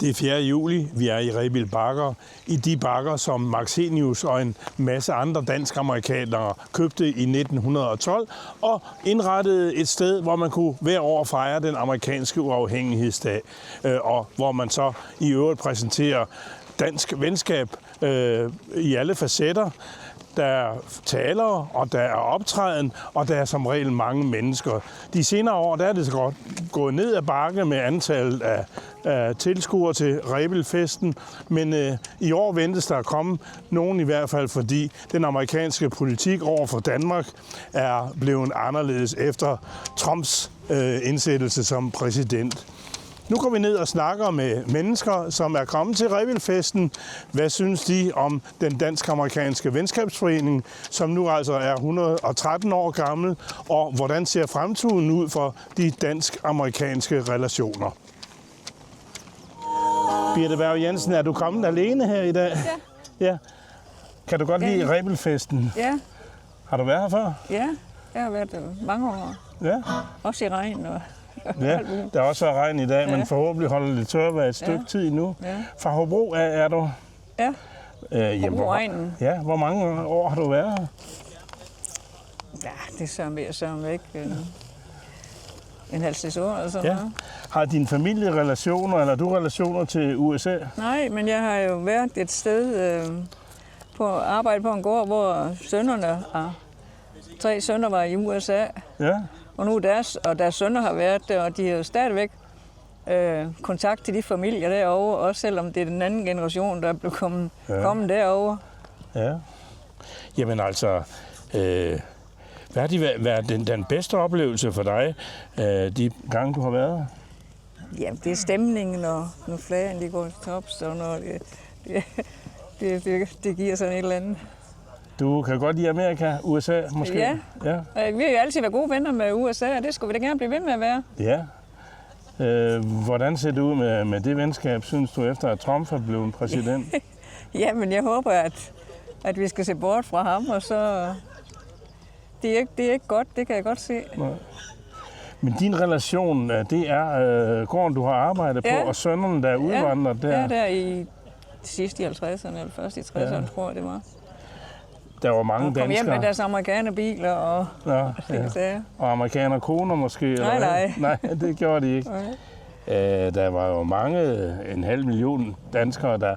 Det er 4. juli. Vi er i Rebild Bakker. I de bakker, som Maxenius og en masse andre dansk-amerikanere købte i 1912 og indrettede et sted, hvor man kunne hver år fejre den amerikanske uafhængighedsdag, og hvor man så i øvrigt præsenterer dansk venskab i alle facetter. Der er talere, og der er optræden, og der er som regel mange mennesker. De senere år der er det så godt gået ned ad bakke med antallet af tilskuere til Rebild Festen, men i år ventes der at komme nogen i hvert fald, fordi den amerikanske politik over for Danmark er blevet anderledes efter Trumps indsættelse som præsident. Nu går vi ned og snakker med mennesker, som er kommet til Rebildfesten. Hvad synes de om den dansk-amerikanske venskabsforening, som nu altså er 113 år gammel, og hvordan ser fremtiden ud for de dansk-amerikanske relationer? Birte Berg Jensen, er du kommet alene her i dag? Ja. Kan du godt lide Rebildfesten? Ja. Har du været her før? Ja, jeg har været mange år. Ja. Også i regn og... Ja, der har også været regn i dag, men forhåbentlig holder det tørvejr et stykke tid endnu. Ja. Fra Hobro er du? Ja, Hobro-regnen. Ja, hvor mange år har du været her? Ja, det er så væk en halv år eller sådan noget. Har din familie relationer, eller du relationer til USA? Nej, men jeg har jo været et sted på arbejde på en gård, hvor sønnerne, 3 sønner var i USA. Ja. Og nu deres sønner har været der, og de har jo stadigvæk kontakt til de familier derovre, også selvom det er den anden generation, der er blevet kommet derovre. Ja. Jamen altså, hvad har været den bedste oplevelse for dig, de gange du har været her? Jamen, det er stemningen, når flagene går til tops, og når det giver sådan et eller andet. Du kan godt lide Amerika, USA måske? Ja. Vi har jo altid været gode venner med USA, og det skulle vi da gerne blive ved med at være. Ja. Hvordan ser det ud med det venskab, synes du, efter at Trump er blevet præsident? Jamen, jeg håber, at vi skal se bort fra ham, og så... Det er ikke godt, det kan jeg godt se. Nej. Men din relation, det er gården, du har arbejdet på, og sønnerne, der er udvandret der? Ja, der i sidst i 50'erne, eller først i 60'erne, tror jeg, det var. Der var mange danskere. Kom hjem med deres amerikanerbiler og og amerikanerkoner måske? Eller Nej, det gjorde de ikke. Der var jo mange, 500.000 danskere, der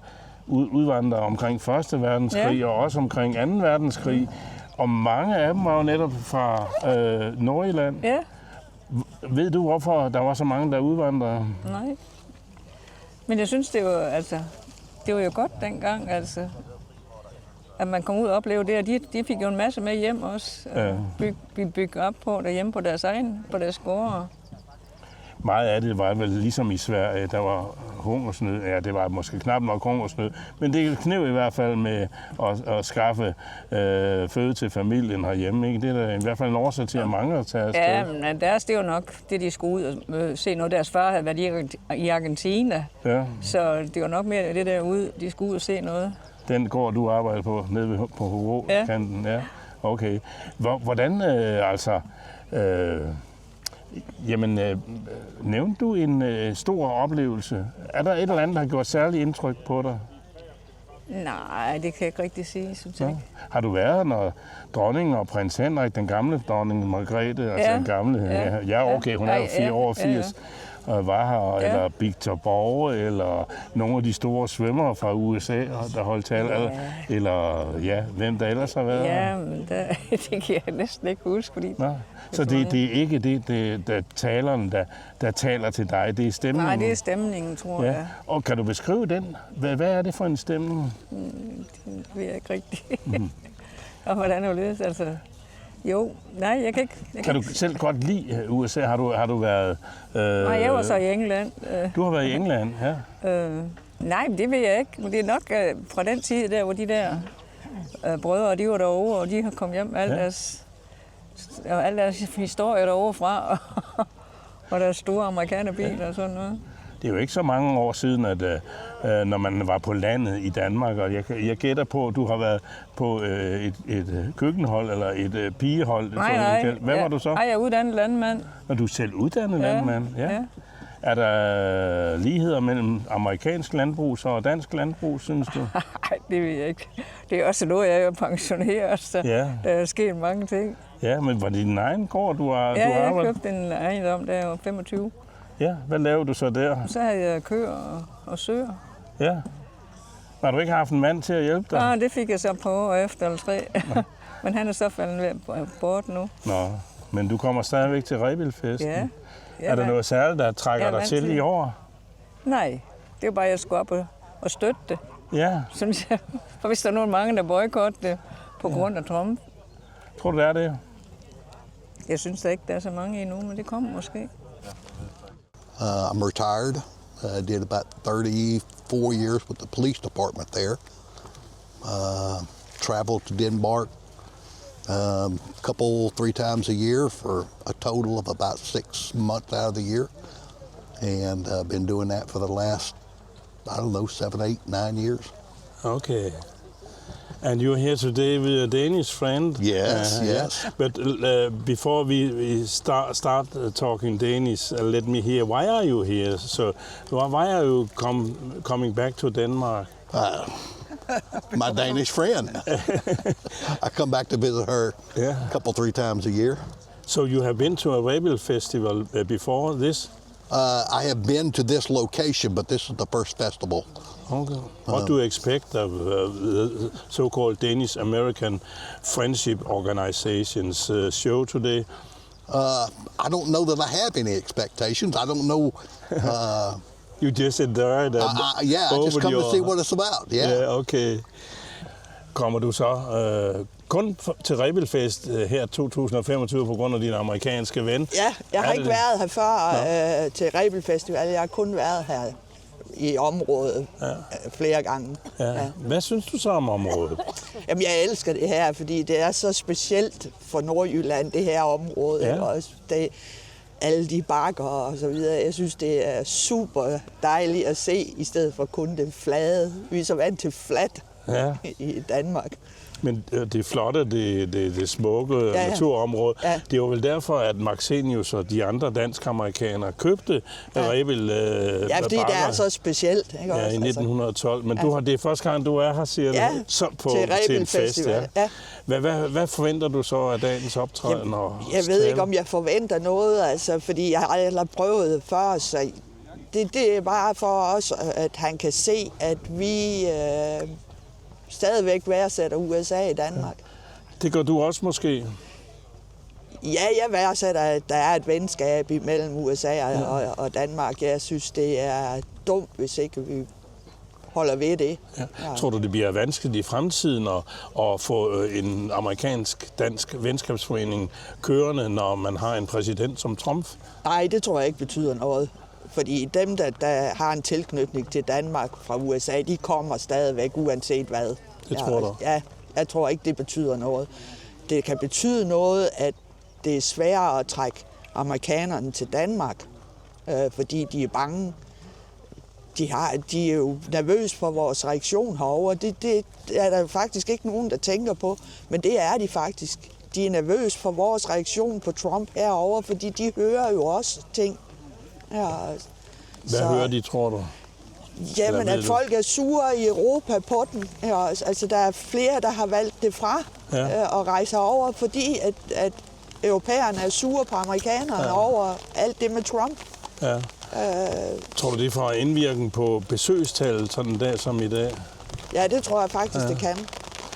udvandrede omkring 1. verdenskrig og også omkring 2. verdenskrig. Og mange af dem var jo netop fra Nordjylland. Ja. Ved du, hvorfor der var så mange, der udvandrede? Nej. Men jeg synes, det var jo godt dengang, altså. At man kom ud og oplevede det, og de fik jo en masse med hjem også. Vi bygge op på derhjemme på deres gårde. Meget af det var vel ligesom i Sverige, der var hungersnød. Ja, det var måske knap nok hungersnød, men det knev i hvert fald med at skaffe føde til familien herhjemme. Ikke? Det er da i hvert fald en årsag til, at mange har taget afsted. Ja, men deres, det var nok det, de skulle ud og se noget. Deres far havde været i Argentina, så det var nok mere det derude, de skulle ud og se noget. Den gård, du arbejder på, nede på Hobro-kanten? Ja. Okay. Hvordan, nævnte du en stor oplevelse? Er der et eller andet, der har gjort særligt indtryk på dig? Nej, det kan jeg ikke rigtig sige, synes jeg ikke. Har du været, når dronningen og prins Henrik, den gamle dronning Margrethe, altså den gamle, hun er jo 84, var her, eller Victor Borge, eller nogle af de store svømmere fra USA, der holdt taler, eller hvem der ellers har været her? Ja, men det kan jeg næsten ikke huske, fordi... Så det er ikke det taleren, der taler til dig, det er stemningen? Nej, det er stemningen, tror jeg. Og kan du beskrive den? Hvad er det for en stemning? Det ved jeg ikke rigtigt. Og hvordan er det? Altså... Jo, nej, jeg kan ikke... Kan du selv godt lide USA? Har du været... Nej, jeg var så i England. Du har været i England, ja? Nej, det ved jeg ikke. Men det er nok fra den tid der, hvor de der brødre, de var derovre, og de har kommet hjem alle deres historier derovre fra, og deres store amerikanerbiler og sådan noget. Det er jo ikke så mange år siden, at når man var på landet i Danmark, og jeg gætter på, at du har været på et køkkenhold eller et pigehold. Nej. Hvad var du så? Nej, jeg er uddannet landmand. Og du er selv uddannet landmand? Ja. Er der ligheder mellem amerikansk landbrug og dansk landbrug, synes du? Nej, det ved jeg ikke. Det er også noget, jeg er pensioneret, så der er sket mange ting. Ja, men var det din egen gård, du har jeg købte en ejendom, da jeg var 25. Ja, hvad lavede du så der? Så havde jeg køer og søer. Ja. Har du ikke haft en mand til at hjælpe dig? Nej, det fik jeg så på år efter eller 3. Men han er så faldet bort nu. Nå, men du kommer stadigvæk til Rebild Festen. Ja. Er der noget særligt, der trækker dig til i år? Nej, det er bare, at jeg skulle op og støtte det. Ja. Synes jeg. For hvis der er nogen mange, der boykotter det på grund af Trump. Tror du, det er det? Jeg synes da ikke, der er så mange endnu, men det kommer måske. I'm retired. I did about 34 years with the police department there. Traveled to Denmark three times a year for a total of about 6 months out of the year. And I've been doing that for the last, 7, 8, 9 years. Okay. And you're here today with a Danish friend? Yes, yes. Yeah. But before we start talking Danish, let me hear, why are you here? So, why are you coming back to Denmark? My Danish friend. I come back to visit her a 3 times a year. So you have been to a Rebild festival before this? I have been to this location, but this is the first festival. Okay. What do you expect of the so-called Danish-American Friendship Organization's show today? I don't know that I have any expectations. I don't know. You just enjoyed it. I just come to see what it's about. Yeah, okay. Kommer du så kun til Rebildfest her 2025 på grund af din amerikanske ven? Ja, jeg har ikke været her før til Rebild Festival. Jeg har kun været her i området flere gange. Ja. Hvad synes du så om området? Jamen, jeg elsker det her, fordi det er så specielt for Nordjylland, det her område. Ja. Også det, alle de bakker og så videre. Jeg synes, det er super dejligt at se, i stedet for kun det flade. Vi er så vant til fladt i Danmark. Men det flotte, det smukke naturområde, det var vel derfor, at Maxenius og de andre dansk-amerikanere købte Rebild Ja, fordi det er så specielt. Ikke? Ja, i 1912. Men det er første gang, du er her, siger du, til en fest. Ja. Hvad forventer du så af dagens optræden? Jeg ved ikke, om jeg forventer noget, fordi jeg har aldrig prøvet før, så det er bare for os, at han kan se, at vi stadigvæk værdsætter USA i Danmark. Det gør du også måske? Ja, jeg værdsætter, at der er et venskab imellem USA og Danmark. Jeg synes, det er dumt, hvis ikke vi holder ved det. Ja. Tror du, det bliver vanskeligt i fremtiden at få en amerikansk-dansk venskabsforening kørende, når man har en præsident som Trump? Nej, det tror jeg ikke betyder noget. Fordi dem, der har en tilknytning til Danmark fra USA, de kommer stadigvæk uanset hvad. Det tror du? Ja, jeg tror ikke, det betyder noget. Det kan betyde noget, at det er sværere at trække amerikanerne til Danmark, fordi de er bange. De er jo nervøse for vores reaktion herovre. Det er der faktisk ikke nogen, der tænker på, men det er de faktisk. De er nervøse for vores reaktion på Trump herovre, fordi de hører jo også ting. Ja, hvad hører de, tror du? Jamen, at folk er sure i Europa på den. Ja, altså, der er flere, der har valgt det fra og rejser over, fordi at europæerne er sure på amerikanerne over alt det med Trump. Ja. Tror du, det får indvirkning på besøgstallet sådan en dag som i dag? Ja, det tror jeg faktisk, det kan.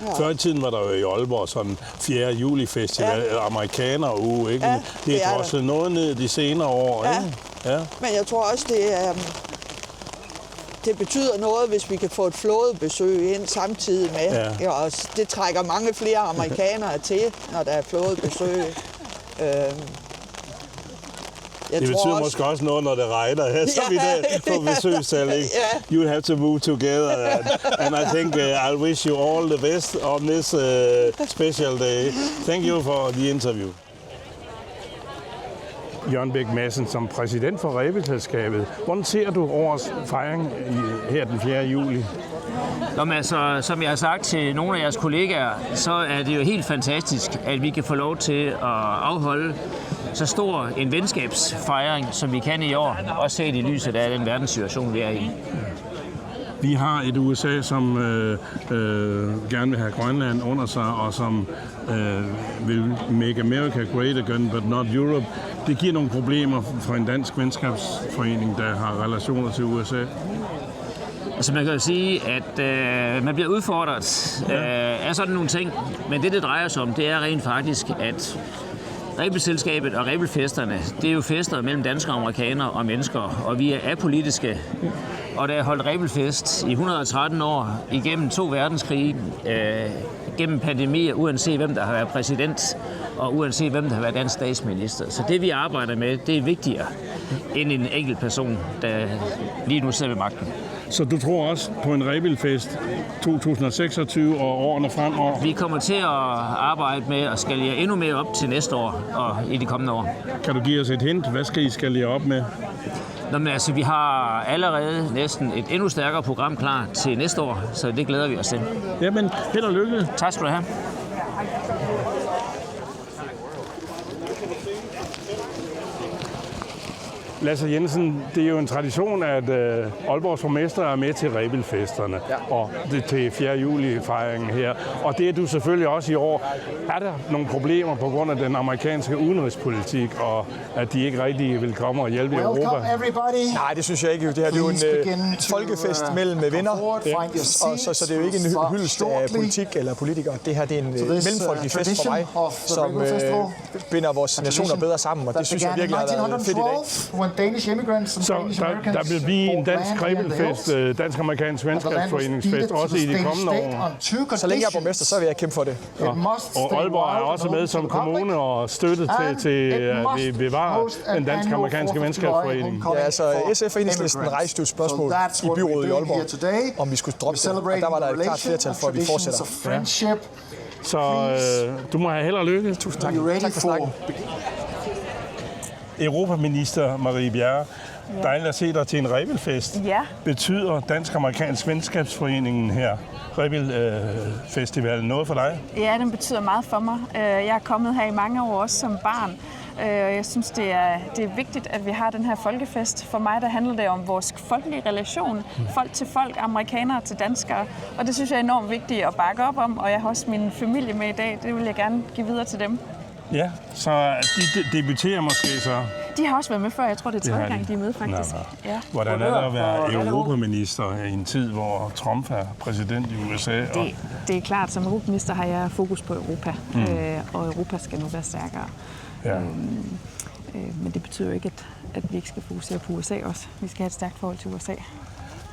Ja. Før i tiden var der jo i Aalborg sådan 4. juli-festival, amerikaner-uge, ikke? Ja, det er også noget ned de senere år, ikke? Ja. Men jeg tror også, det betyder noget, hvis vi kan få et flådebesøg ind samtidig med. Ja. Det trækker mange flere amerikanere til, når der er flådebesøg. Det betyder måske også noget, når det regner her, som i dag på besøgstal, ikke? You have to move together. And I think I'll wish you all the best on this special day. Thank you for the interview. Jørgen Bæk Madsen, som præsident for Rebildselskabet. Hvordan ser du årets fejring her den 4. juli? Jamen, altså, som jeg har sagt til nogle af jeres kollegaer, så er det jo helt fantastisk, at vi kan få lov til at afholde så stor en venskabsfejring, som vi kan i år, også set i lyset af den verdenssituation, vi er i. Vi har et USA, som gerne vil have Grønland under sig, og som vil make America great again, but not Europe. Det giver nogle problemer for en dansk venskabsforening, der har relationer til USA. Altså man kan jo sige, at man bliver udfordret af sådan nogle ting, men det drejer sig om, det er rent faktisk, at Rebildselskabet og Rebildfesterne, det er jo fester mellem danskere, amerikanere og mennesker, og vi er apolitiske. Og der er holdt Rebildfest i 113 år, igennem 2 verdenskrige, gennem pandemier, uanset hvem der har været præsident, og uanset hvem der har været dansk statsminister. Så det vi arbejder med, det er vigtigere end en enkelt person, der lige nu sidder ved magten. Så du tror også på en Rebildfest 2026 og årene fremover? Vi kommer til at arbejde med at skalere endnu mere op til næste år og i de kommende år. Kan du give os et hint? Hvad skal I skalere op med? Nå, men altså, vi har allerede næsten et endnu stærkere program klar til næste år, så det glæder vi os til. Jamen, held og lykke. Tak skal du have. Lasse Jensen, det er jo en tradition, at Aalborgs borgmester er med til Rebildfesterne og det til 4. juli-fejringen her. Og det er du selvfølgelig også i år. Er der nogle problemer på grund af den amerikanske udenrigspolitik, og at de ikke rigtig vil komme og hjælpe Europa? Nej, det synes jeg ikke. Det her det er jo en folkefest mellem venner, så det er jo ikke en hyldest af politik eller politikere. Det her det er en mellemfolkelig fest for mig, som binder vores nationer bedre sammen, og det synes jeg virkelig har været fedt i dag. Så der vil blive en dansk Rebildfest, dansk-amerikansk venskabsforeningsfest, også i de kommende år. Så længe jeg er borgmester, så vil jeg kæmpe for det. Og Aalborg er også med som kommune og støtte til at bevare den dansk-amerikanske venskabsforening. Ja, altså SF og Enhedslisten rejste et spørgsmål i byrådet i Aalborg, om vi skulle droppe det, og der var der et klart flertal for, at vi fortsætter. Ja. Så du må have held og lykke. Tusind tak. Tak for snakken. Europaminister Marie Bjerre, dejligt at se dig til en Rebildfest. Ja. Betyder Dansk-Amerikansk Venskabsforeningen her, Rebildfestivalen, noget for dig? Ja, den betyder meget for mig. Jeg er kommet her i mange år også som barn, og jeg synes, det er vigtigt, at vi har den her folkefest. For mig der handler det om vores folkelige relation, folk til folk, amerikanere til danskere, og det synes jeg er enormt vigtigt at bakke op om, og jeg har også min familie med i dag, det vil jeg gerne give videre til dem. Ja, så de debuterer måske så? De har også været med før. Jeg tror, det er 3. gang, de er med, faktisk. Ja. Hvordan er det at være europaminister i en tid, hvor Trump er præsident i USA? Det er klart, som europaminister har jeg fokus på Europa, og Europa skal nu være stærkere. Ja. Men det betyder jo ikke, at vi ikke skal fokusere på USA også. Vi skal have et stærkt forhold til USA.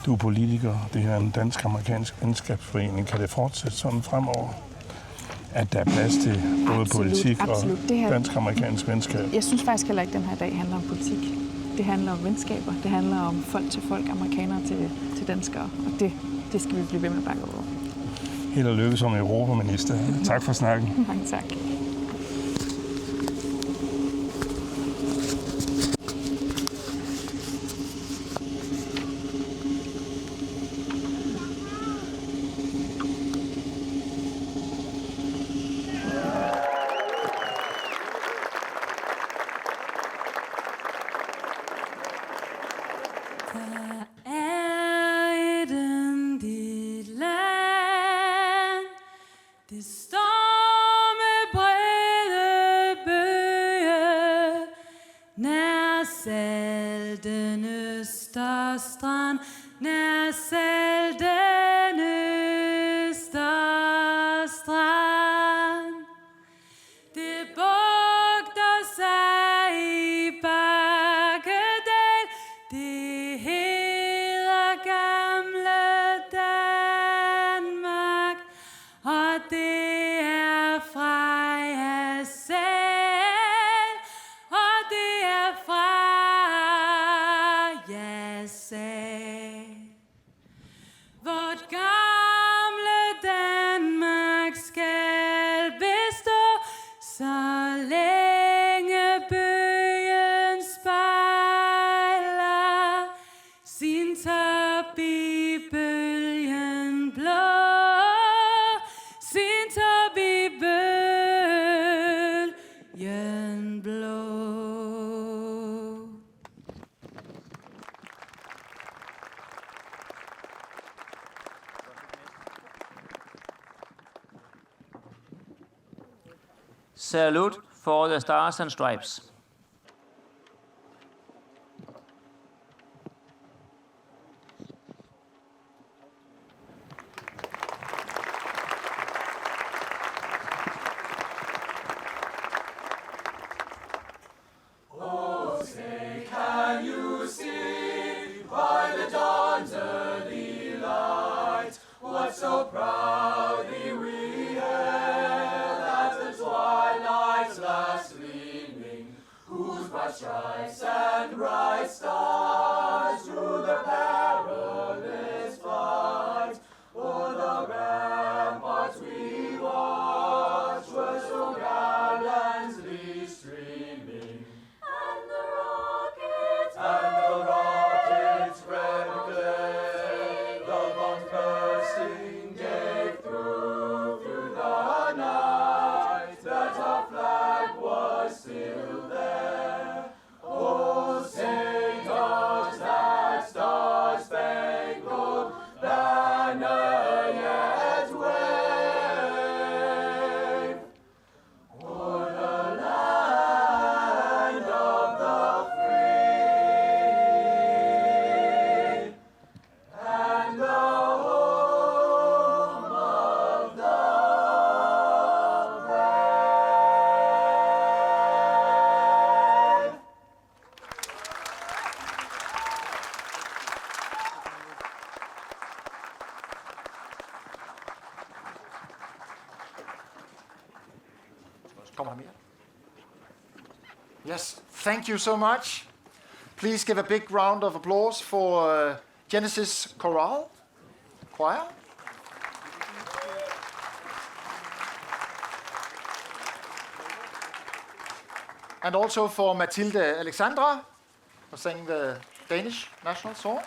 Du er politiker. Det her er en dansk-amerikansk venskabsforening. Kan det fortsætte sådan fremover? At der er plads til både politik og dansk-amerikansk venskab? Jeg synes faktisk heller ikke, at den her dag handler om politik. Det handler om venskaber. Det handler om folk til folk, amerikanere til danskere. Og det skal vi blive ved med at bakke over. Held og lykke som europaminister. Tak for snakken. Mange tak. Vort Salute for the Stars and Stripes. So proudly we hailed at the twilight's last gleaming, whose bright stripes and bright stars through the perilous fight o'er the ramparts we watched were so gallantly streaming, and the rockets spread glare, the bombs bursting gave through the night that our flag was still there. Oh, say does that star-spangled banner yet wave o'er the land of the free and the home of the brave. Yes, thank you so much. Please give a big round of applause for Genesis Choir. And also for Mathilde Alexandra, who sang the Danish national song.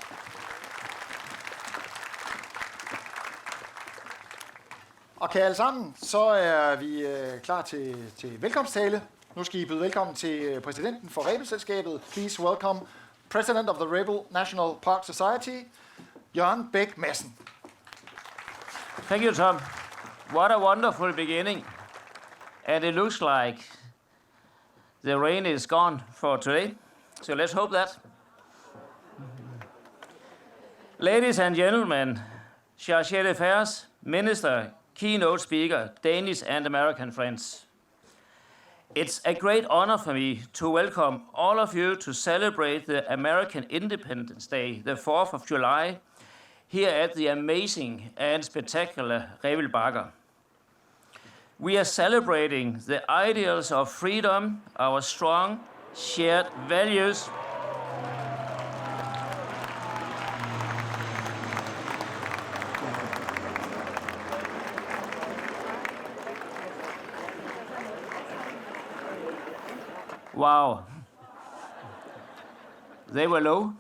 Okay, alle sammen, så er vi klar til velkomsttale. Nu skal I byde velkommen til præsidenten for Rebildselskabet. Please welcome President of the Rebild National Park Society, Jørgen Bæk Madsen. Thank you, Tom. What a wonderful beginning. And it looks like the rain is gone for today. So let's hope that. Ladies and gentlemen, chargé d'affaires, minister, keynote speaker, Danish and American friends. It's a great honor for me to welcome all of you to celebrate the American Independence Day, the 4th of July, here at the amazing and spectacular Rebild Bakker. We are celebrating the ideals of freedom, our strong shared values, wow. They were low.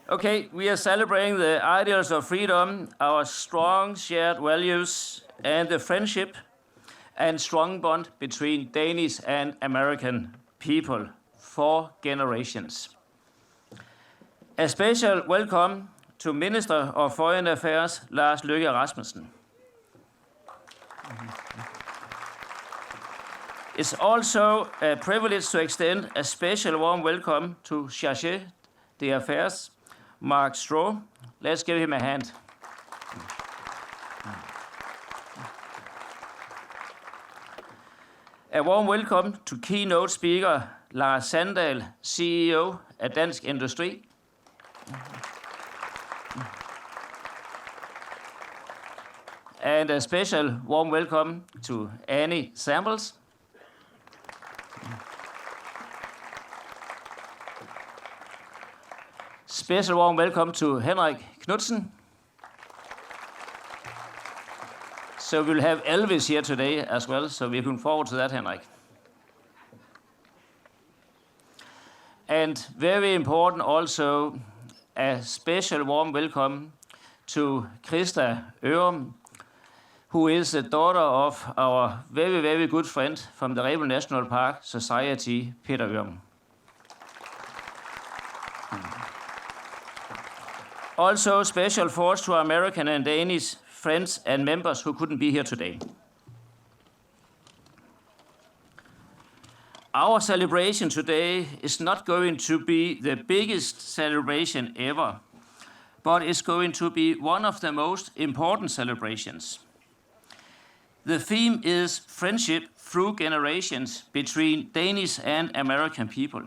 Okay, we are celebrating the ideals of freedom, our strong shared values, and the friendship and strong bond between Danish and American people for generations. A special welcome to Minister of Foreign Affairs, Lars Løkke Rasmussen. It's also a privilege to extend a special warm welcome to Chargé d'Affaires, Mark Stroh. Let's give him a hand. A warm welcome to keynote speaker Lars Sandahl, CEO af Dansk Industri. And a special warm welcome to Annie Samples. Special warm welcome to Henrik Knudsen. So we'll have Elvis here today as well, so we're looking forward to that, Henrik. And very important also, a special warm welcome to Krista Ørum, who is the daughter of our very, very good friend from the Rebild National Park Society, Peter Ørum. Also, special thanks to our American and Danish friends and members who couldn't be here today. Our celebration today is not going to be the biggest celebration ever, but it's going to be one of the most important celebrations. The theme is friendship through generations between Danish and American people.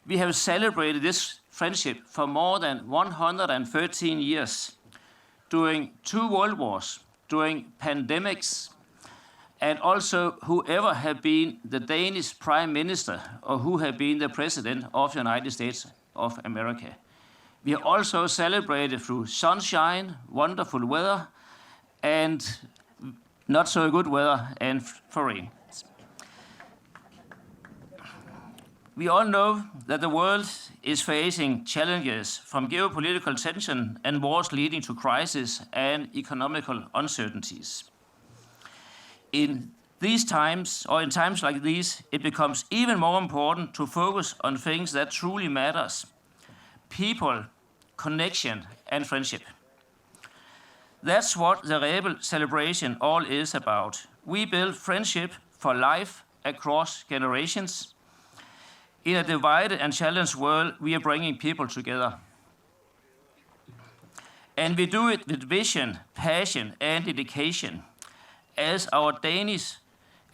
We have celebrated this friendship for more than 113 years, during 2 world wars, during pandemics, and also whoever have been the Danish prime minister or who have been the president of the United States of America. We have also celebrated through sunshine, wonderful weather, and not so good weather and for rain. We all know that the world is facing challenges from geopolitical tension and wars leading to crisis and economical uncertainties. In these times, or in times like these, it becomes even more important to focus on things that truly matters: people, connection, and friendship. That's what the Rebild celebration all is about. We build friendship for life across generations. In a divided and challenged world, we are bringing people together. And we do it with vision, passion, and dedication, as our Danish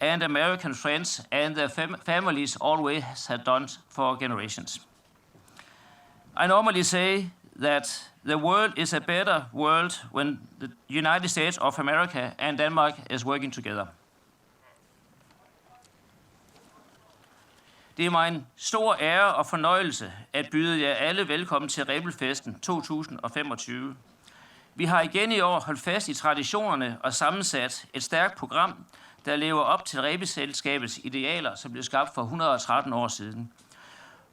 and American friends and their families always have done for generations. I normally say that the world is a better world when the United States of America and Denmark is working together. Det er mig en stor ære og fornøjelse at byde jer alle velkommen til Rebild Festen 2025. Vi har igen i år holdt fast i traditionerne og sammensat et stærkt program, der lever op til Rebildselskabets idealer, som blev skabt for 113 år siden.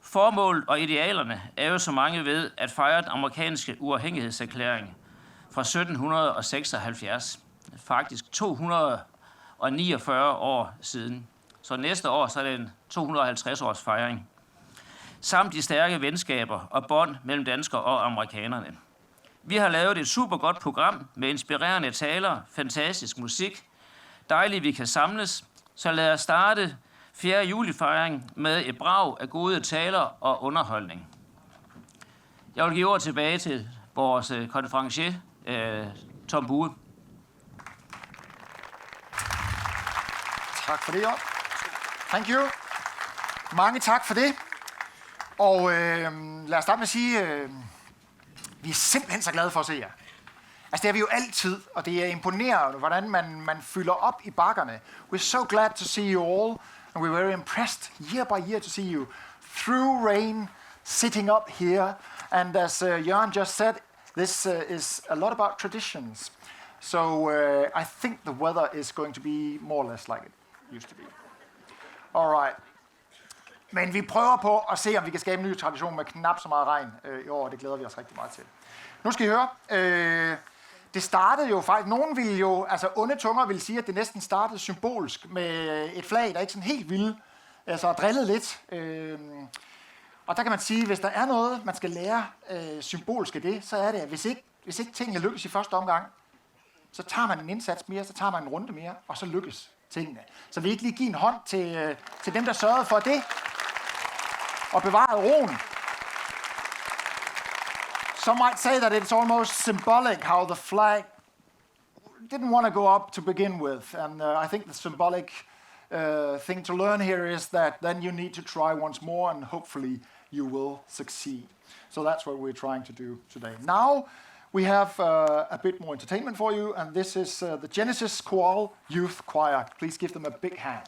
Formålet og idealerne er jo, så mange ved, at fejre den amerikanske uafhængighedserklæring fra 1776, faktisk 249 år siden. Så næste år så er det en 250-års fejring. Samt de stærke venskaber og bånd mellem danskere og amerikanerne. Vi har lavet et super godt program med inspirerende talere, fantastisk musik. Dejligt, vi kan samles. Så lad os starte 4. julefejring med et brag af gode taler og underholdning. Jeg vil give ord tilbage til vores konferencier, Tom Boe. Tak for det, Jørgen. Thank you. Mange tak for det. Og lad os starte med at sige, vi er simpelthen så glade for at se jer. Altså det er vi jo altid, og det er imponerende, hvordan man fylder op i bakkerne. We're so glad to see you all, and we're very impressed year by year to see you through rain, sitting up here. And as Jørgen just said, this is a lot about traditions. So I think the weather is going to be more or less like it used to be. All right. Men vi prøver på at se, om vi kan skabe en ny tradition med knap så meget regn i år, og det glæder vi os rigtig meget til. Nu skal I høre. Det startede jo faktisk, nogen ville jo, altså onde tunger ville sige, at det næsten startede symbolsk med et flag, der ikke sådan helt ville, altså drillet lidt. Og der kan man sige, hvis der er noget, man skal lære symbolsk af det, så er det, at hvis ikke tingene lykkes i første omgang, så tager man en indsats mere, så tager man en runde mere, og så lykkes tingene. Så vi ikke lige give en hånd til dem, der sørgede for det, og bevarede roen. Some might say that it's almost symbolic how the flag didn't want to go up to begin with. And I think the symbolic thing to learn here is that then you need to try once more and hopefully you will succeed. So that's what we're trying to do today. Now we have a bit more entertainment for you, and this is the Genesis Choral Youth Choir. Please give them a big hand.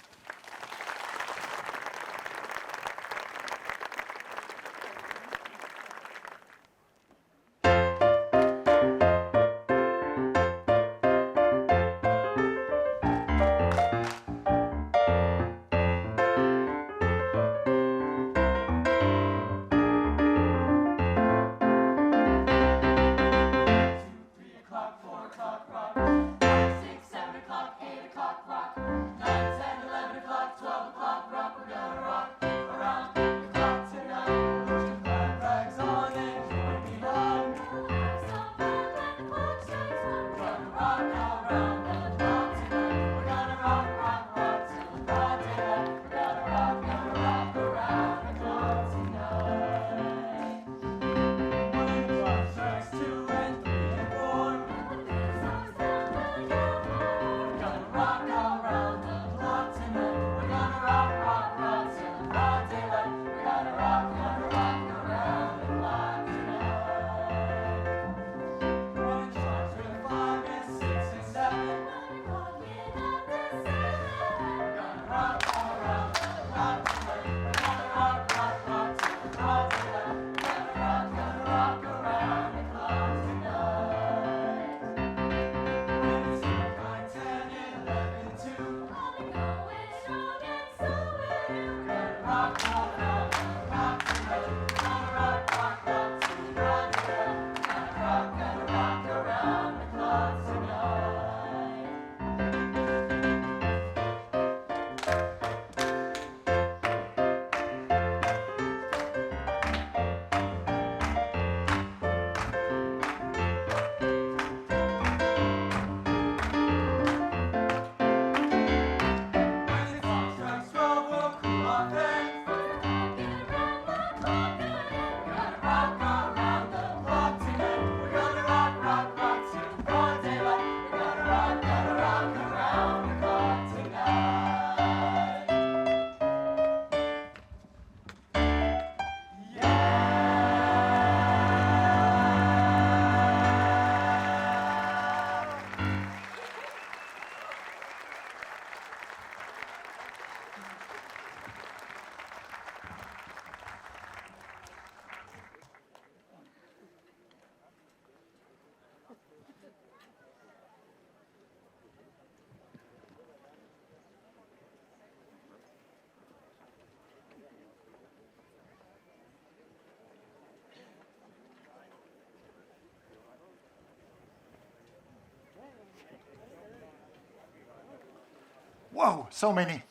Whoa, so many.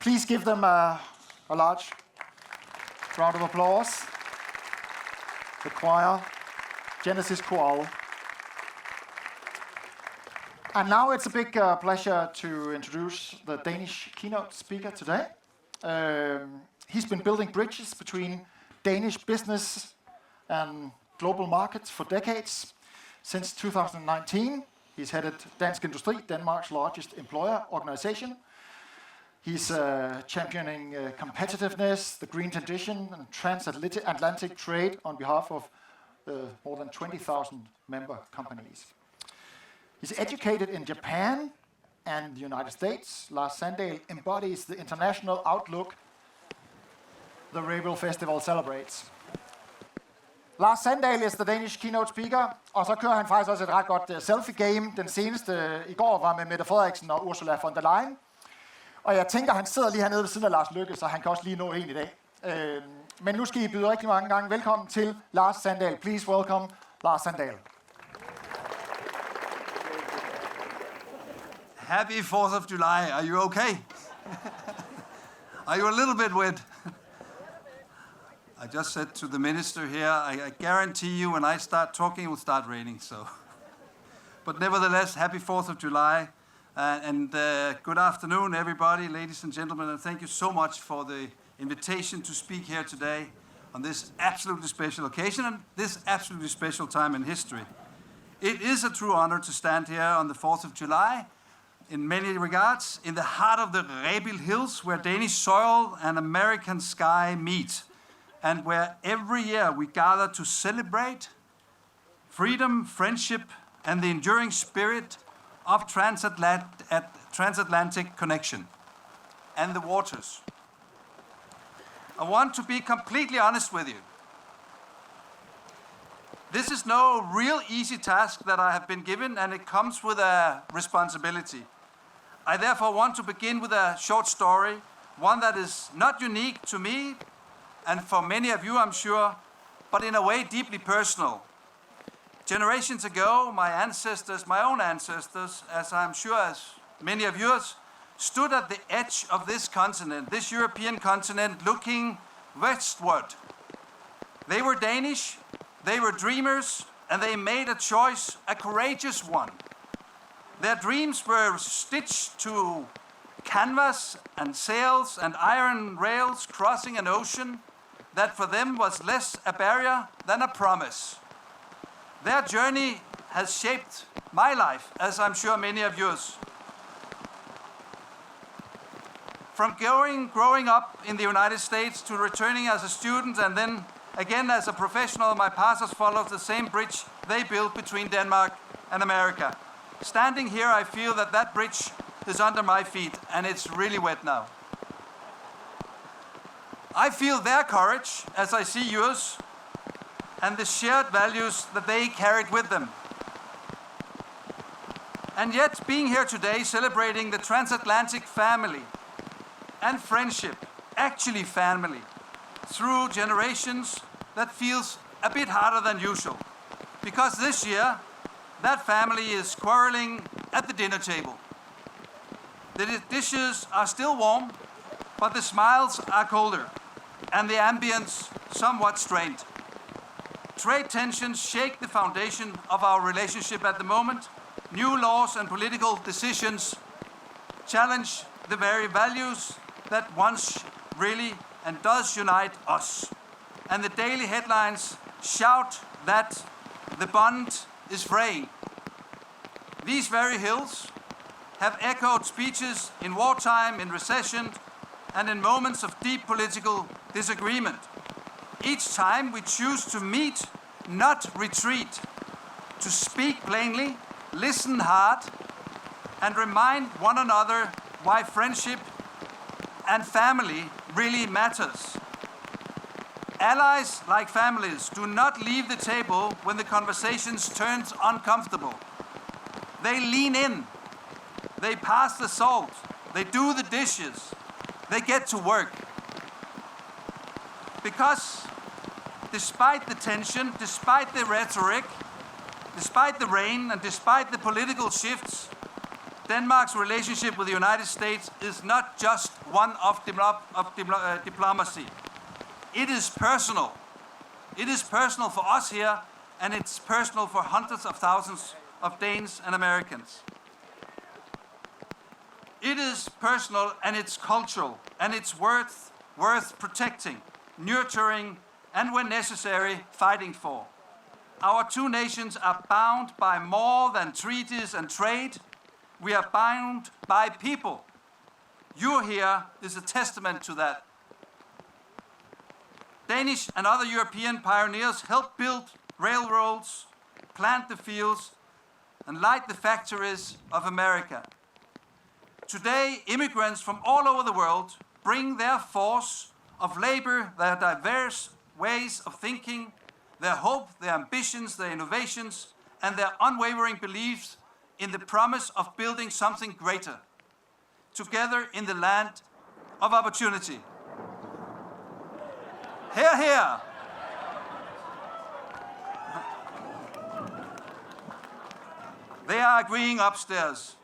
Please give them a large round of applause. The choir, Genesis Choral. And now it's a big pleasure to introduce the Danish keynote speaker today. He's been building bridges between Danish business and global markets for decades. Since 2019, he's headed Dansk Industri, Denmark's largest employer organization. He's championing competitiveness, the green transition, and transatlantic trade on behalf of more than 20,000 member companies. He's educated in Japan and the United States. Lars Sandahl embodies the international outlook the Rebild Festival celebrates. Lars Sandahl is the Danish keynote speaker, og så kører han faktisk også et ret godt selfie-game. Den seneste i går var med Mette Frederiksen og Ursula von der Leyen. Og jeg tænker, han sidder lige hernede ved siden af Lars Løkke, så han kan også lige nå en i dag. Men nu skal I byde rigtig mange gange velkommen til Lars Sandahl. Please welcome Lars Sandahl. Happy 4th of July. Are you okay? Are you a little bit wet? I just said to the minister here, I guarantee you when I start talking, it will start raining. So, but nevertheless, happy 4th of July. And good afternoon, everybody, ladies and gentlemen. And thank you so much for the invitation to speak here today on this absolutely special occasion and this absolutely special time in history. It is a true honor to stand here on the 4th of July, in many regards, in the heart of the Rebild Hills, where Danish soil and American sky meet, and where every year we gather to celebrate freedom, friendship, and the enduring spirit of transatlantic connection and the waters. I want to be completely honest with you. This is no real easy task that I have been given, and it comes with a responsibility. I therefore want to begin with a short story, one that is not unique to me, and for many of you, I'm sure, but in a way deeply personal. Generations ago, my ancestors, my own ancestors, as I'm sure as many of yours, stood at the edge of this continent, this European continent, looking westward. They were Danish, they were dreamers, and they made a choice, a courageous one. Their dreams were stitched to canvas and sails and iron rails crossing an ocean that for them was less a barrier than a promise. Their journey has shaped my life, as I'm sure many of yours. From growing up in the United States to returning as a student and then again as a professional, my path has followed the same bridge they built between Denmark and America. Standing here, I feel that that bridge is under my feet, and it's really wet now. I feel their courage as I see yours, and the shared values that they carried with them. And yet, being here today, celebrating the transatlantic family and friendship, actually family, through generations, that feels a bit harder than usual. Because this year, that family is quarreling at the dinner table. The dishes are still warm, but the smiles are colder, and the ambience somewhat strained. Trade tensions shake the foundation of our relationship at the moment. New laws and political decisions challenge the very values that once really and does unite us. And the daily headlines shout that the bond is fraying. These very hills have echoed speeches in wartime, in recession, and in moments of deep political disagreement. Each time we choose to meet, not retreat, to speak plainly, listen hard, and remind one another why friendship and family really matters. Allies, like families, do not leave the table when the conversations turn uncomfortable. They lean in, they pass the salt, they do the dishes, they get to work. Because despite the tension, despite the rhetoric, despite the rain, and despite the political shifts, Denmark's relationship with the United States is not just one of diplomacy. It is personal. It is personal for us here, and it's personal for hundreds of thousands of Danes and Americans. It is personal, and it's cultural, and it's worth protecting, nurturing, and when necessary, fighting for. Our two nations are bound by more than treaties and trade. We are bound by people. You here is a testament to that. Danish and other European pioneers helped build railroads, plant the fields, and light the factories of America. Today, immigrants from all over the world bring their force of labor, their diverse ways of thinking, their hope, their ambitions, their innovations, and their unwavering beliefs in the promise of building something greater, together in the land of opportunity. Hear, hear! They are agreeing upstairs.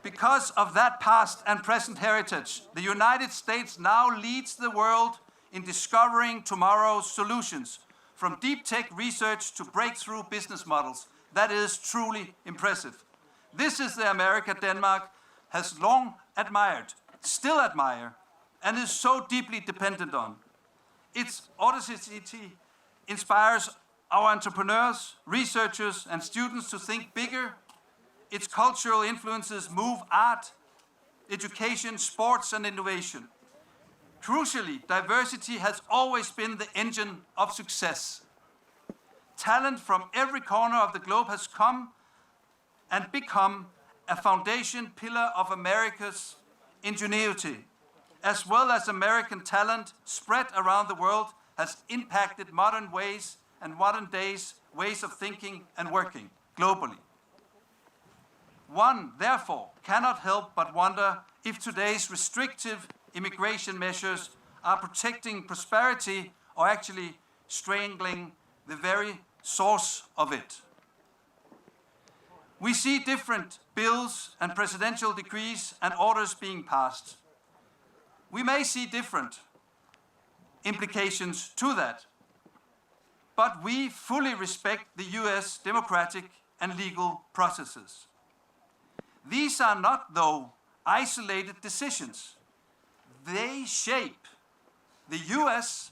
Because of that past and present heritage, the United States now leads the world in discovering tomorrow's solutions, from deep tech research to breakthrough business models. That is truly impressive. This is the America Denmark has long admired, still admire, and is so deeply dependent on. Its audacity inspires our entrepreneurs, researchers, and students to think bigger. Its cultural influences move art, education, sports, and innovation. Crucially, diversity has always been the engine of success. Talent from every corner of the globe has come and become a foundation pillar of America's ingenuity, as well as American talent spread around the world has impacted modern ways and modern days ways of thinking and working globally. One, therefore, cannot help but wonder if today's restrictive immigration measures are protecting prosperity or actually strangling the very source of it. We see different bills and presidential decrees and orders being passed. We may see different implications to that, but we fully respect the US democratic and legal processes. These are not, though, isolated decisions. They shape the US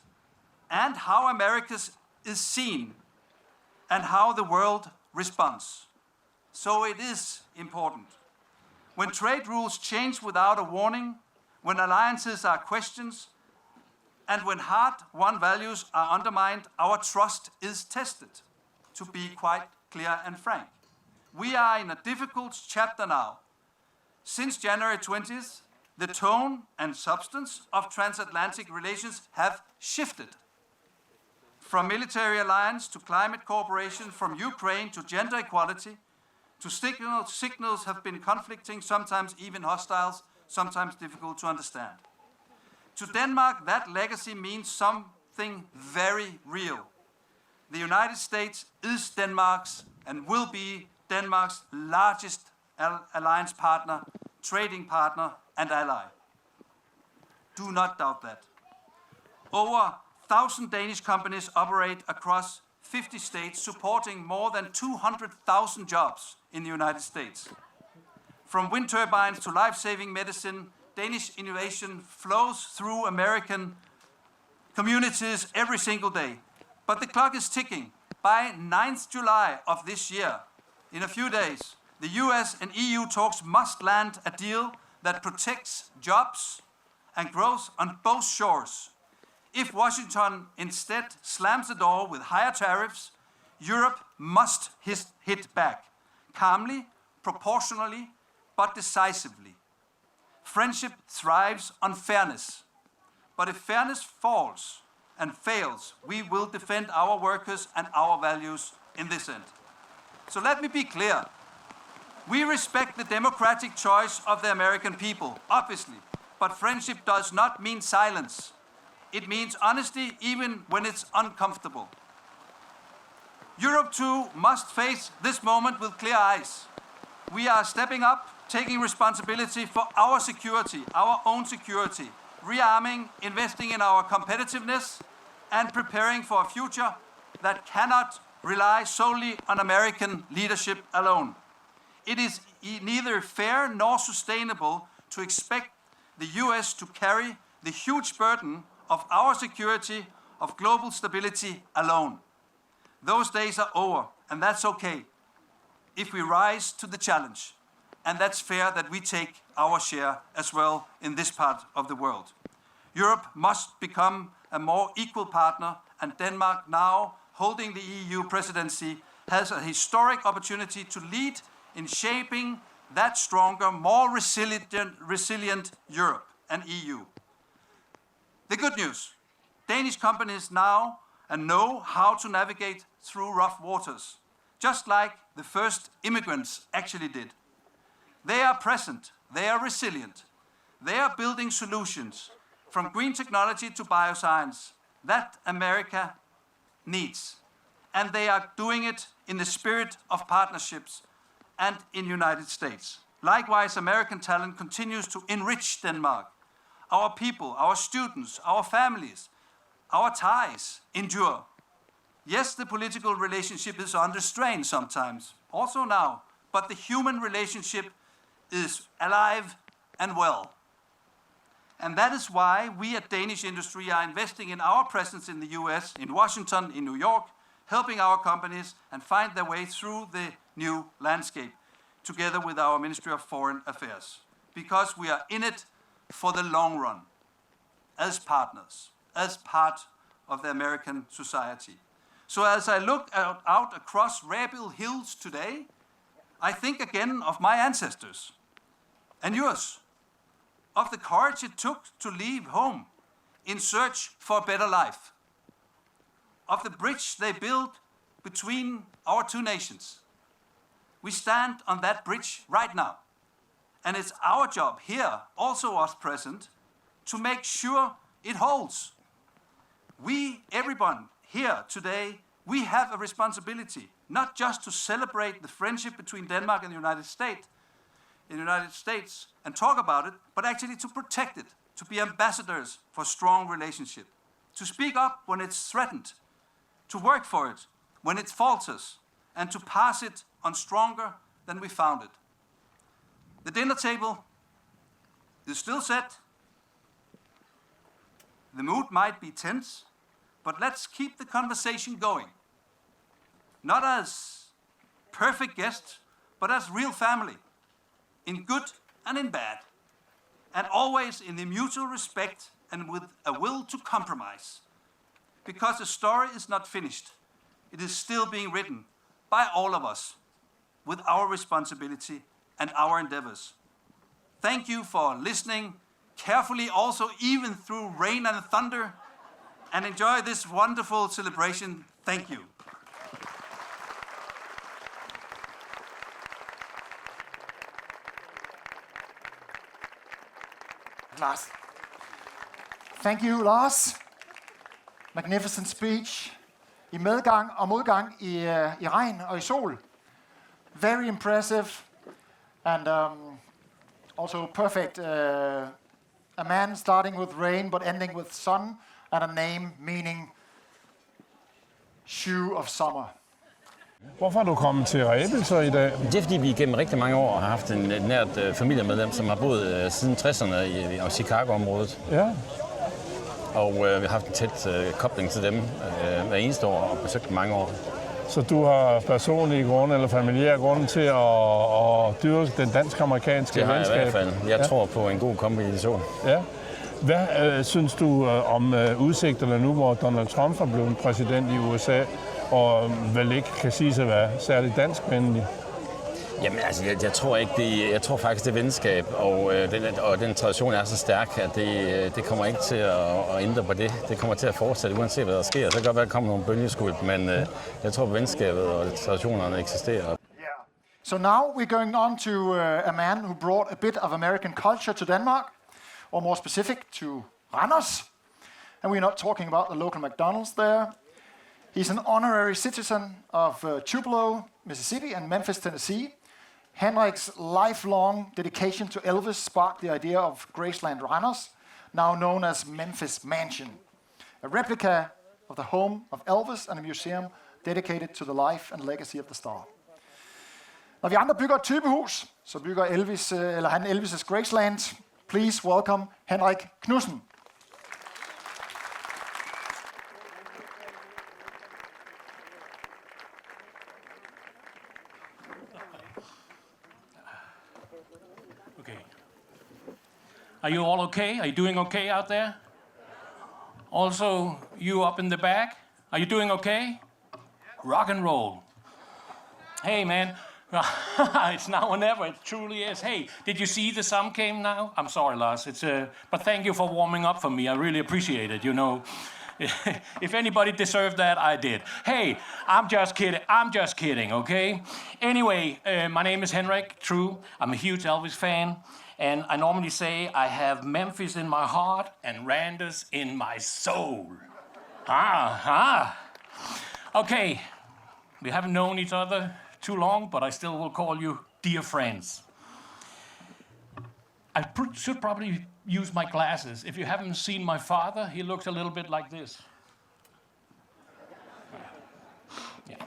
and how America is seen and how the world responds. So it is important. When trade rules change without a warning, when alliances are questioned, and when hard-won values are undermined, our trust is tested, to be quite clear and frank. We are in a difficult chapter now. Since January 20th, the tone and substance of transatlantic relations have shifted. From military alliance to climate cooperation, from Ukraine to gender equality, to signals have been conflicting, sometimes even hostile, sometimes difficult to understand. To Denmark, that legacy means something very real. The United States is Denmark's and will be Denmark's largest alliance partner, trading partner, and ally. Do not doubt that. Over 1,000 Danish companies operate across 50 states, supporting more than 200,000 jobs in the United States. From wind turbines to life-saving medicine, Danish innovation flows through American communities every single day. But the clock is ticking. By 9th July of this year, in a few days, the US and EU talks must land a deal that protects jobs and growth on both shores. If Washington instead slams the door with higher tariffs, Europe must hit back, calmly, proportionally, but decisively. Friendship thrives on fairness. But if fairness falls and fails, we will defend our workers and our values in this end. So let me be clear. We respect the democratic choice of the American people, obviously, but friendship does not mean silence. It means honesty even when it's uncomfortable. Europe too must face this moment with clear eyes. we are stepping up, taking responsibility for our security, our own security, rearming, investing in our competitiveness, and preparing for a future that cannot rely solely on American leadership alone. It is neither fair nor sustainable to expect the US to carry the huge burden of our security, of global stability alone. Those days are over, and that's okay if we rise to the challenge. And that's fair that we take our share as well in this part of the world. Europe must become a more equal partner, and Denmark, now holding the EU presidency, has a historic opportunity to lead in shaping that stronger, more resilient Europe and EU. The good news, Danish companies now know how to navigate through rough waters, just like the first immigrants actually did. They are present, they are resilient, they are building solutions from green technology to bioscience that America needs. And they are doing it in the spirit of partnerships and in United States. Likewise, American talent continues to enrich Denmark. Our people, our students, our families, our ties endure. Yes, the political relationship is under strain sometimes, also now, but the human relationship is alive and well. And that is why we at Danish Industry are investing in our presence in the US, in Washington, in New York, helping our companies and find their way through the new landscape, together with our Ministry of Foreign Affairs. Because we are in it for the long run, as partners, as part of the American society. So as I look out across Rebild Hills today, I think again of my ancestors and yours, of the courage it took to leave home in search for a better life, of the bridge they built between our two nations. We stand on that bridge right now, and it's our job here, also us present, to make sure it holds. We, everyone here today, we have a responsibility, not just to celebrate the friendship between Denmark and the United States, and talk about it, but actually to protect it, to be ambassadors for strong relationship, to speak up when it's threatened, to work for it when it falters, and to pass it on stronger than we found it. The dinner table is still set. The mood might be tense, but let's keep the conversation going. Not as perfect guests, but as real family, in good and in bad, and always in the mutual respect and with a will to compromise. Because the story is not finished. It is still being written by all of us, with our responsibility and our endeavors. Thank you for listening carefully, also even through rain and thunder, and enjoy this wonderful celebration. Thank you. Lars. Thank you, Lars. Magnificent speech. I medgang og modgang, i regn og i sol. Very impressive and also perfect. A man starting with rain but ending with sun, and a name meaning shoe of summer. Hvorfor er du kommet til Rebild så i dag? Det er fordi, vi gennem rigtig mange år har haft et nært familiemedlem, som har boet siden 60'erne i Chicago-området. Ja. Og vi har haft en tæt kobling til dem hver eneste år og besøgt mange år. Så du har personlige grunde eller familiære grunde til at dyrke den dansk-amerikanske venskab? Det har jeg i hvert fald. Jeg tror på en god kombination. Ja. Hvad synes du om udsigterne nu, hvor Donald Trump er blevet præsident i USA, og vel ikke kan sige at være særligt danskvenlig? Jamen altså, jeg tror faktisk, det venskab og den tradition er så stærk, at det kommer ikke til at ændre på det. Det kommer til at fortsætte, uanset hvad der sker. Så kan godt være, at der kommer nogle bølgeskud, men jeg tror, at venskabet og traditionerne eksisterer. Yeah. So now we're going on to a man who brought a bit of American culture to Denmark, or more specific to Randers. And we're not talking about the local McDonald's there. He's an honorary citizen of Tupelo, Mississippi, and Memphis, Tennessee. Henrik's lifelong dedication to Elvis sparked the idea of Graceland Randers, now known as Memphis Mansion, a replica of the home of Elvis and a museum dedicated to the life and legacy of the star. Når vi andre bygger et typehus, så bygger han Elvis' Graceland. Please welcome Henrik Knudsen. Okay. Are you all okay? Are you doing okay out there? Also, you up in the back, are you doing okay? Rock and roll. Hey, man. It's now or never. It truly is. Hey, did you see the sun came now? I'm sorry, Lars. But thank you for warming up for me. I really appreciate it. You know, if anybody deserved that, I did. Hey, I'm just kidding. I'm just kidding. Okay. Anyway, my name is Henrik. True. I'm a huge Elvis fan, and I normally say I have Memphis in my heart and Randers in my soul. Okay. We haven't known each other too long, but I still will call you dear friends. I should probably use my glasses. If you haven't seen my father, he looks a little bit like this. Yeah.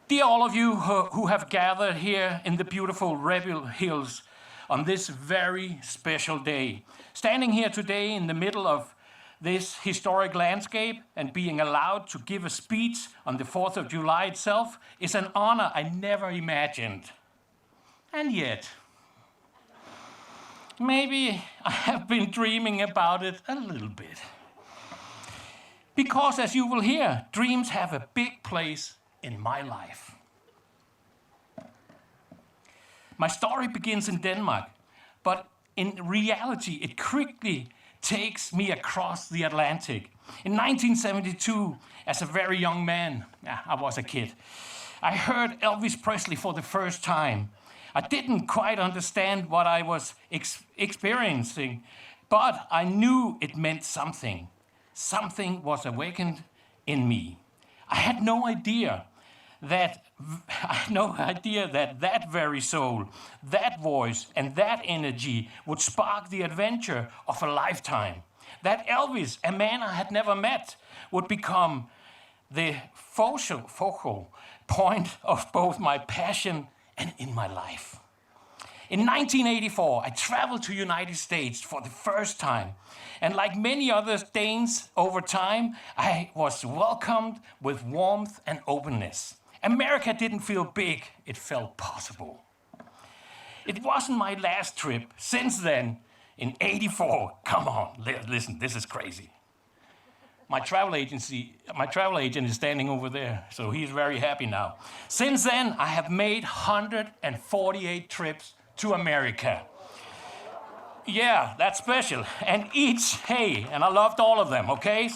Dear all of you who have gathered here in the beautiful Rebild Hills on this very special day, standing here today in the middle of this historic landscape and being allowed to give a speech on the 4th of July itself is an honor I never imagined. And yet, maybe I have been dreaming about it a little bit. Because as you will hear, dreams have a big place in my life. My story begins in Denmark, but in reality, it quickly takes me across the Atlantic. In 1972, as a very young man, I was a kid, I heard Elvis Presley for the first time. I didn't quite understand what I was experiencing, but I knew it meant something. Something was awakened in me. I had no idea that that very soul, that voice, and that energy would spark the adventure of a lifetime. That Elvis, a man I had never met, would become the focal point of both my passion and in my life. In 1984, I traveled to the United States for the first time. And like many other Danes over time, I was welcomed with warmth and openness. America didn't feel big, it felt possible. It wasn't my last trip. Since then, in '84, come on, listen, this is crazy. My travel agent is standing over there, so he's very happy now. Since then, I have made 148 trips to America. Yeah, that's special. And I loved all of them, okay?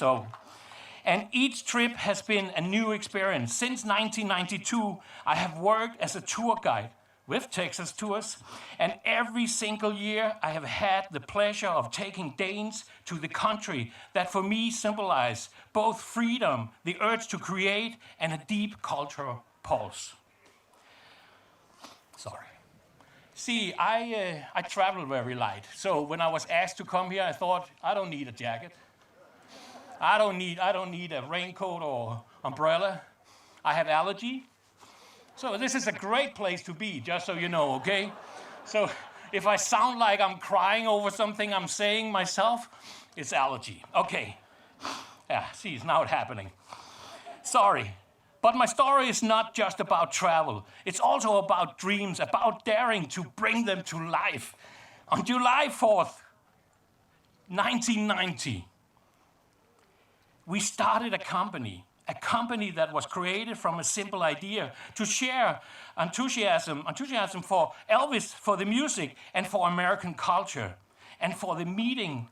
And each trip has been a new experience. Since 1992, I have worked as a tour guide with Texas Tours, and every single year I have had the pleasure of taking Danes to the country that for me symbolize both freedom, the urge to create, and a deep cultural pulse. Sorry. See, I travel very light, so when I was asked to come here, I thought, I don't need a jacket. I don't need a raincoat or umbrella. I have allergy. So this is a great place to be, just so you know, okay? So if I sound like I'm crying over something I'm saying myself, it's allergy. Okay. Yeah, see, it's now happening. Sorry. But my story is not just about travel. It's also about dreams, about daring to bring them to life. On July 4th, 1990, we started a company that was created from a simple idea to share enthusiasm for Elvis, for the music, and for American culture, and for the meeting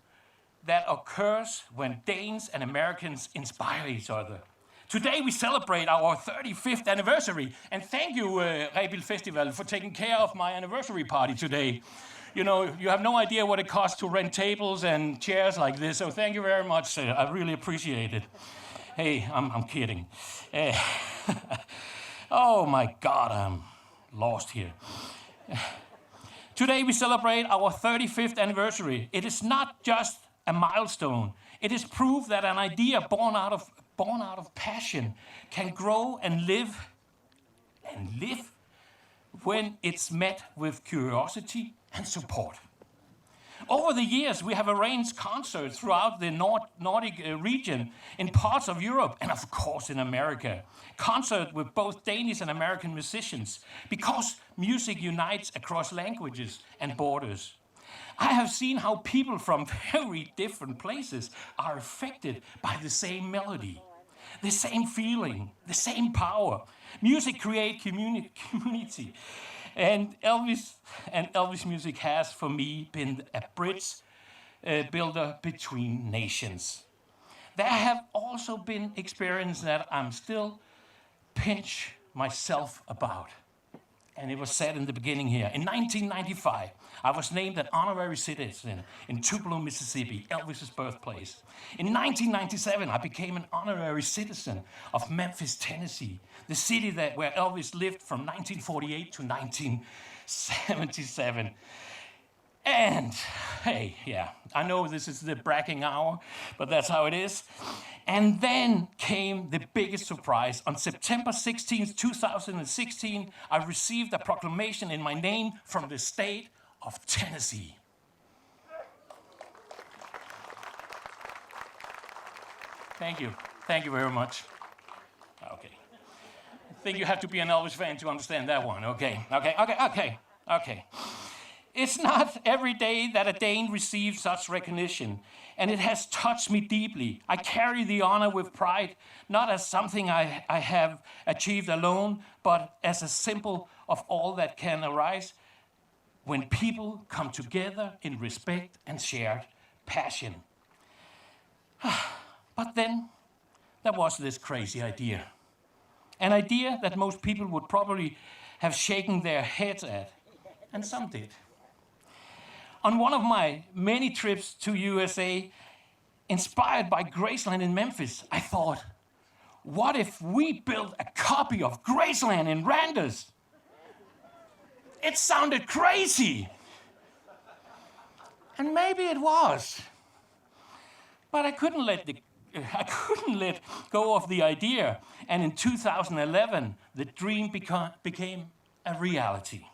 that occurs when Danes and Americans inspire each other. Today we celebrate our 35th anniversary, and thank you, Rebild Festival, for taking care of my anniversary party today. You know, you have no idea what it costs to rent tables and chairs like this, so thank you very much. I really appreciate it. Hey, I'm kidding. Oh my God, I'm lost here. Today we celebrate our 35th anniversary. It is not just a milestone. It is proof that an idea born out of passion can grow and live when it's met with curiosity and support. Over the years, we have arranged concerts throughout the Nordic region, in parts of Europe, and of course in America. Concerts with both Danish and American musicians, because music unites across languages and borders. I have seen how people from very different places are affected by the same melody, the same feeling, the same power. Music creates community. And Elvis music has, for me, been a bridge builder between nations. There have also been experiences that I'm still pinch myself about. And it was said in the beginning here. In 1995, I was named an honorary citizen in Tupelo, Mississippi, Elvis' birthplace. In 1997, I became an honorary citizen of Memphis, Tennessee, the city where Elvis lived from 1948 to 1977. And, hey, yeah, I know this is the bragging hour, but that's how it is. And then came the biggest surprise. On September 16, 2016, I received a proclamation in my name from the state of Tennessee. Thank you. Thank you very much. Okay. I think you have to be an Elvis fan to understand that one. Okay. It's not every day that a Dane receives such recognition, and it has touched me deeply. I carry the honor with pride, not as something I have achieved alone, but as a symbol of all that can arise when people come together in respect and shared passion. But then there was this crazy idea. An idea that most people would probably have shaken their heads at, and some did. On one of my many trips to USA, inspired by Graceland in Memphis, I thought, what if we built a copy of Graceland in Randers? It sounded crazy. And maybe it was. But I couldn't let go of the idea. And in 2011, the dream became a reality.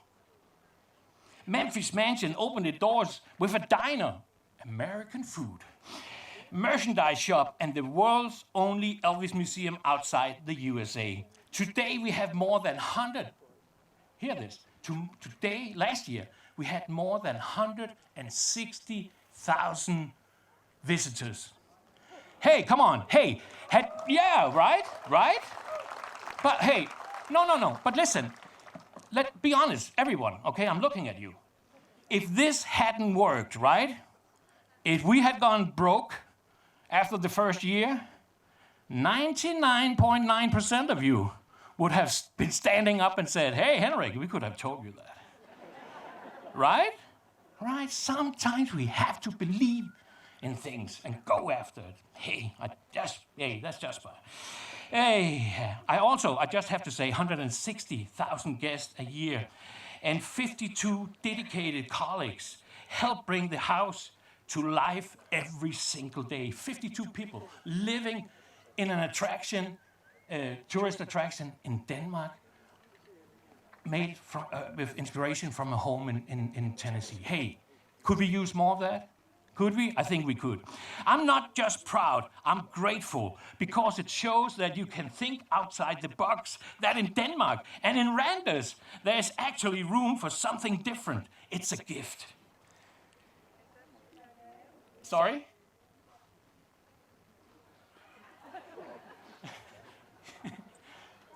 Memphis Mansion opened its doors with a diner, American food, merchandise shop, and the world's only Elvis museum outside the USA. Today we have more than 100, hear this, last year, we had more than 160,000 visitors. Hey, come on, hey, right? But hey, no, but listen, let's be honest, everyone, okay, I'm looking at you. If this hadn't worked, right? If we had gone broke after the first year, 99.9% of you would have been standing up and said, hey, Henrik, we could have told you that. Right? Right? Sometimes we have to believe in things and go after it. Hey, that's just fine. Hey, I just have to say 160,000 guests a year and 52 dedicated colleagues help bring the house to life every single day. 52 people living in an attraction, tourist attraction in Denmark, made from, with inspiration from a home in Tennessee. Hey, could we use more of that? Could we? I think we could. I'm not just proud, I'm grateful, because it shows that you can think outside the box, that in Denmark and in Randers, there's actually room for something different. It's a gift. Sorry?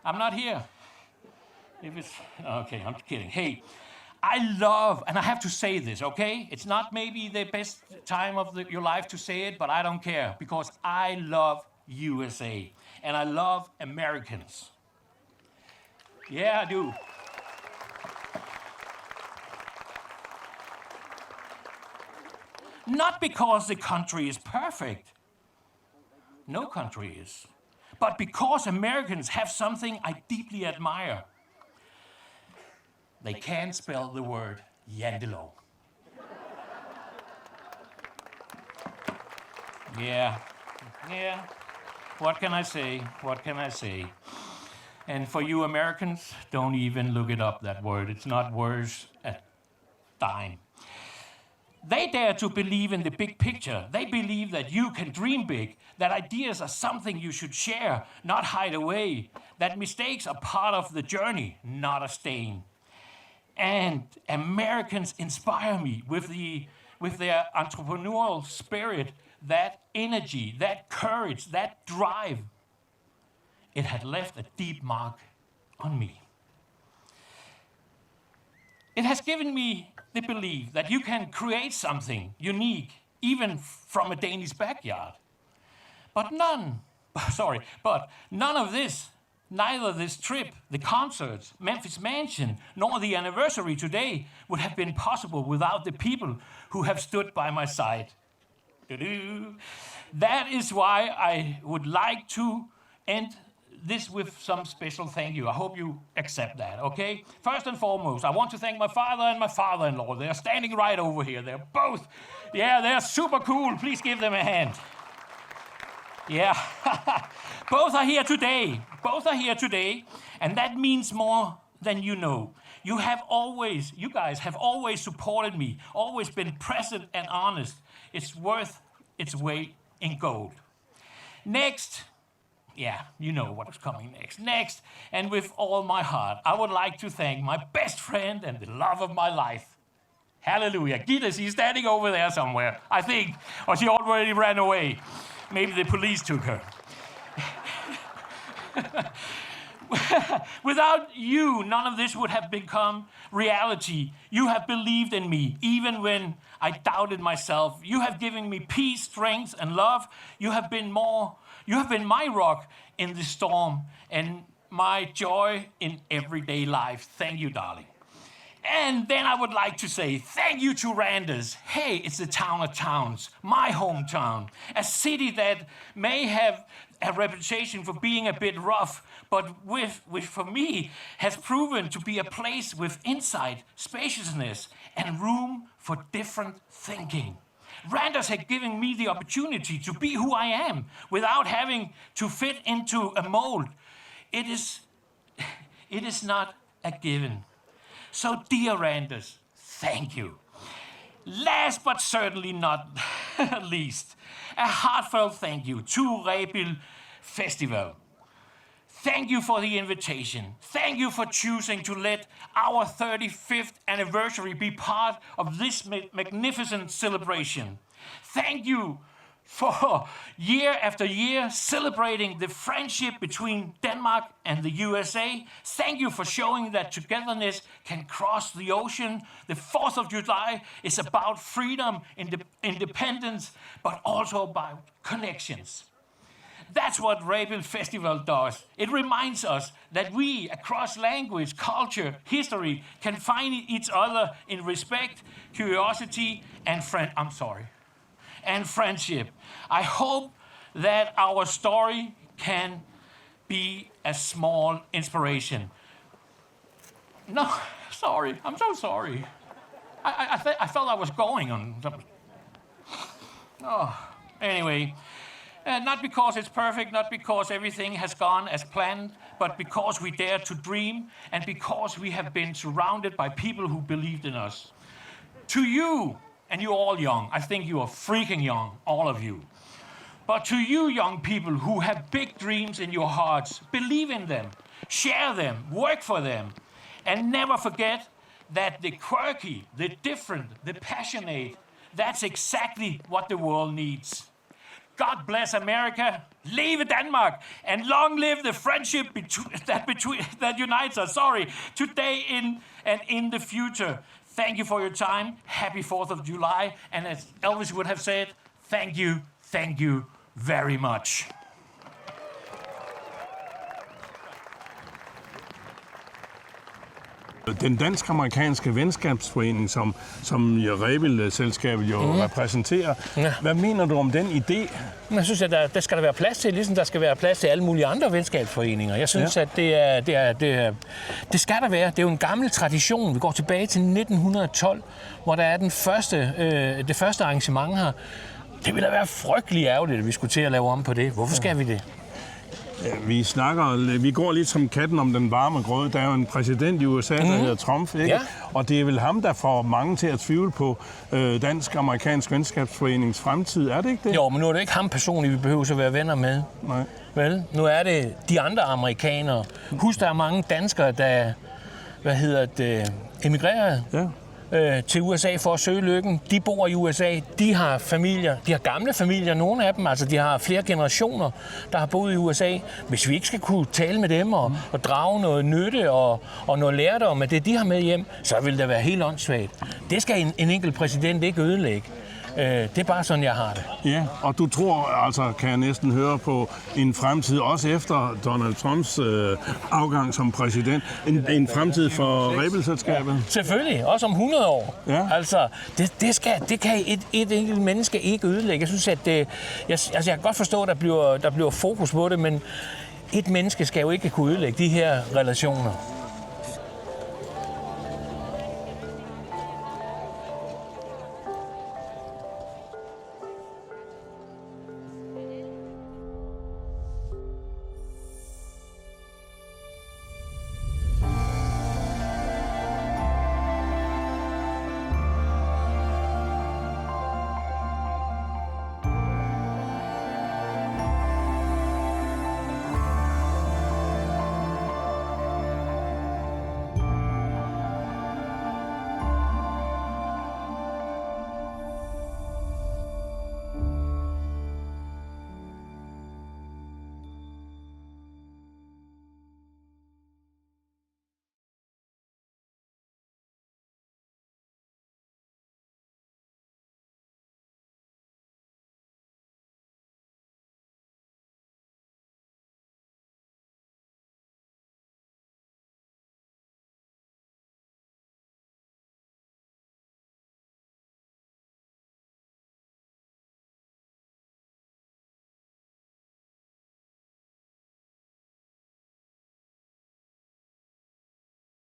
I'm not here. Okay, I'm kidding. Hey, I love, and I have to say this, okay? It's not maybe the best time of your life to say it, but I don't care, because I love USA, and I love Americans. Yeah, I do. Not because the country is perfect. No country is. But because Americans have something I deeply admire. they can't spell the word jantelov. Yeah. What can I say? What can I say? And for you Americans, don't even look it up, that word. It's not worth a dime. They dare to believe in the big picture. They believe that you can dream big, that ideas are something you should share, not hide away, that mistakes are part of the journey, not a stain. And Americans inspire me with their entrepreneurial spirit, that energy, that courage, that drive. It had left a deep mark on me. It has given me the belief that you can create something unique, even from a Danish backyard. But none of this, neither this trip, the concerts, Memphis Mansion, nor the anniversary today would have been possible without the people who have stood by my side. That is why I would like to end this with some special thank you. I hope you accept that, okay? First and foremost, I want to thank my father and my father-in-law. They're standing right over here. They're both, they're super cool. Please give them a hand. Yeah, both are here today. Both are here today, and that means more than you know. You guys have always supported me, always been present and honest. It's worth its weight in gold. Next, you know what is coming next. Next, and with all my heart, I would like to thank my best friend and the love of my life. Hallelujah. Gitta, she's standing over there somewhere, I think. Or she already ran away. Maybe the police took her. Without you, none of this would have become reality. You have believed in me, even when I doubted myself. You have given me peace, strength, and love. You have been my rock in the storm and my joy in everyday life. Thank you, darling. And then I would like to say thank you to Randers. Hey, it's the town of towns, my hometown. A city that may have a reputation for being a bit rough, but for me, has proven to be a place with insight, spaciousness, and room for different thinking. Randers has given me the opportunity to be who I am without having to fit into a mold. It is not a given. So, dear Randers, thank you. Last but certainly not least, a heartfelt thank you to Rebild Festival. Thank you for the invitation. Thank you for choosing to let our 35th anniversary be part of this magnificent celebration. Thank you for year after year celebrating the friendship between Denmark and the USA. Thank you for showing that togetherness can cross the ocean. The 4th of July is about freedom, independence, but also about connections. That's what Rebild Festival does. It reminds us that we, across language, culture, history, can find each other in respect, curiosity, and friendship. I hope that our story can be a small inspiration. No, sorry, I'm so sorry. I felt I was going on something. Anyway. Not because it's perfect, not because everything has gone as planned, but because we dare to dream and because we have been surrounded by people who believed in us. To you, and you're all young, I think you are freaking young, all of you. But to you young people who have big dreams in your hearts, believe in them, share them, work for them, and never forget that the quirky, the different, the passionate, that's exactly what the world needs. God bless America, leve Denmark, and long live the friendship that unites us, today and in the future. Thank you for your time. Happy 4th of July. And as Elvis would have said, thank you very much. Den dansk-amerikanske venskabsforening, som Rebild-selskabet repræsenterer. Hvad mener du om den idé? Jeg synes, at der skal der være plads til, ligesom der skal være plads til alle mulige andre venskabsforeninger. Jeg synes, at det skal der være. Det er jo en gammel tradition. Vi går tilbage til 1912, hvor der er det første arrangement her. Det ville da være frygtelig ærgerligt, at vi skulle til at lave om på det. Hvorfor skal vi det? Vi går lidt som katten om den varme grød. Der er jo en præsident i USA, der hedder Trump, ikke? Ja. Og det er vel ham, der får mange til at tvivle på dansk-amerikansk venskabsforenings fremtid, er det ikke det? Jo, men nu er det ikke ham personligt, vi behøver at være venner med. Nej. Vel, nu er det de andre amerikanere. Husk, der er mange danskere, der emigrerede. Ja. Til USA for at søge lykken. De bor i USA, de har familier, de har gamle familier, nogle af dem, altså de har flere generationer, der har boet i USA. Hvis vi ikke skal kunne tale med dem og drage noget nytte og noget lærdom af det, de har med hjem, så vil det være helt åndssvagt. Det skal en enkelt præsident ikke ødelægge. Det er bare sådan, jeg har det. Ja, og du tror, altså kan jeg næsten høre på en fremtid, også efter Donald Trumps afgang som præsident, en fremtid for Rebildselskabet? Selvfølgelig, også om 100 år. Ja. Altså, det kan et enkelt menneske ikke ødelægge. Jeg synes, at jeg kan godt forstå, at der bliver fokus på det, men et menneske skal jo ikke kunne ødelægge de her relationer.